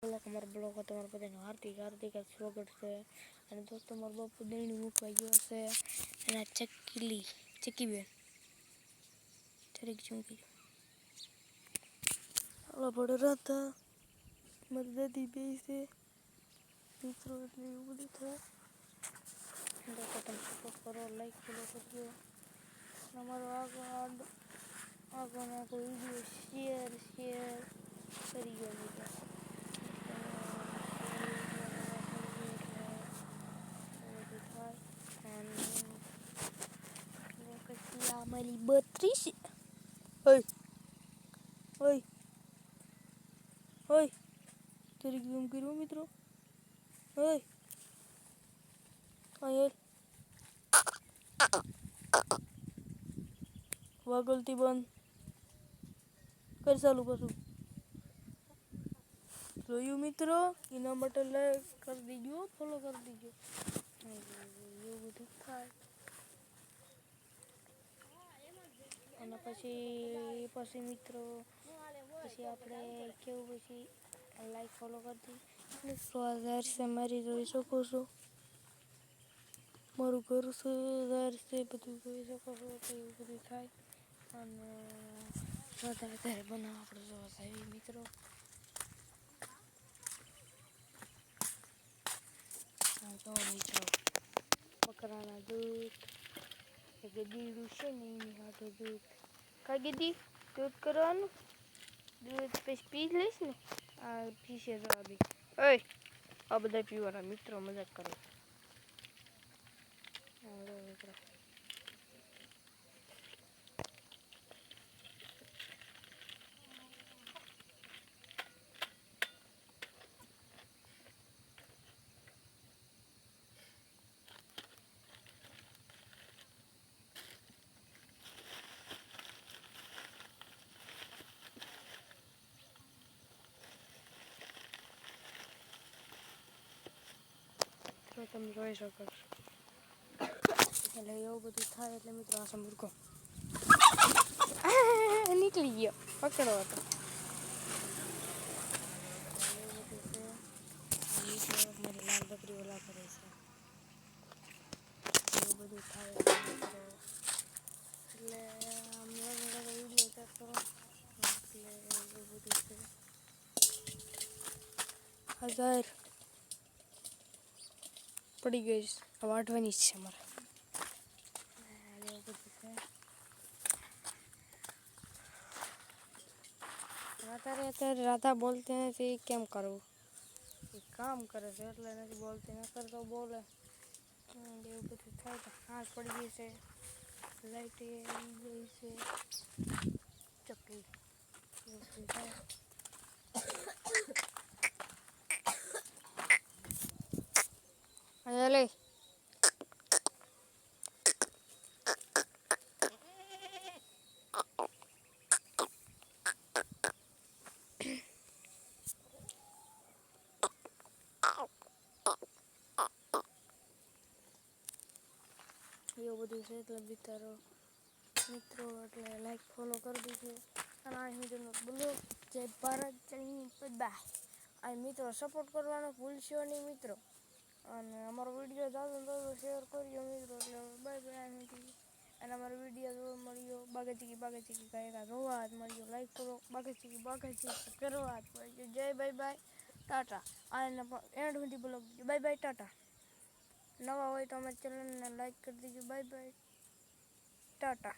Block અમારા block તમારા બધાનું હાર્દિક હાર્દિક સ્વાગત છે. અને દોસ્તો મારો બાપુ દહીં મૂકવા ગયો છે અને ચક્કી બેન તરીક ચૂંકી હાલો પડો રહેતા મારી દાદી બે છે મિત્રો એટલે એવું બધું થાય. દોસ્તો તમે સપોર્ટ કરો, લાઈક ફોલો કરજો. અમારો આગળનો વિડીયો શેર કરી ગયો મિત્રો. મારી 32 હોય હોય હોય તરીક ઝૂમ કર્યું મિત્રો. હોય અહીં વાગલતી બંધ કર ચાલુ પાછું જોયું મિત્રો. એના માટે લાઈક કરી દીજો, ફોલો કરી દીજો. એવું બધું થાય. અને પછી મિત્રો પછી આપણે કેવું પછી લાઈક ફોલો કરી દીધું. મારી જોઈ શકો છો, મારું ઘર છે બધું જોઈ શકો છો. એવું બધું થાય અને વધારે બનાવ આપણે જોવા થાય મિત્રો. જો મિત્રો બકરાના દૂધ ગદીડું છે ને એની હાથે દૂધ કાઢી દી દૂધ કરવાનું. દૂધ પછી પી લઈશ ને આ પીશે જો આ બી ઓય આ બધા પીવાના મિત્રો મજાક કરે. મિત્રો તમે જોઈ શકો છો. એટલે એવું બધું થાય એટલે મિત્રો આ સમૂર્ખો નીકળી ગયો પકડો હતો. મારી લાલ બકરી ઓલા કરે છે. એવું બધું થાય એટલે વિડીયો ઉતાર કરો એટલે એવું બધું છે. 1000 પડી ગઈ વાટવાની જ છે અમારે. એવું બધું છે. અત્યારે રાધા બોલતી નથી કેમ કરવું. એ કામ કરે છે એટલે નથી બોલતી, નકર તો બોલે. એવું બધું થાય તો હાથ પડી ગઈ છે, લાઈટ આવી ગઈ છે, ચકલી એવું બધું થાય. લે એવું બધું છે એટલે બિચારો મિત્રો એટલે લાઈક ફોલો કરી દીધું. અને આ હિન્દુનો બ્લોગ જય ભારત જય હિન્દ બાય. આ મિત્રો સપોર્ટ કરવાનો ભૂલશો નહીં મિત્રો. અને અમારો વિડીયો જાજો ને શેર કરજો મિત્રો. એટલે બાય બાય. અને અમારો વિડીયો જોવા મળ્યો બાગાચીકી કાયકા જોવા જ મળ્યો. લાઈક કરો બાગાચીકી કરવા જ મળ્યો. જય બાય બાય ટાટા. આને એન્ડ સુધી બ્લોગ બાય બાય ટાટા. નવા હોય તો અમારા ચેનલને લાઈક કરી દીજો. Bye bye Tata.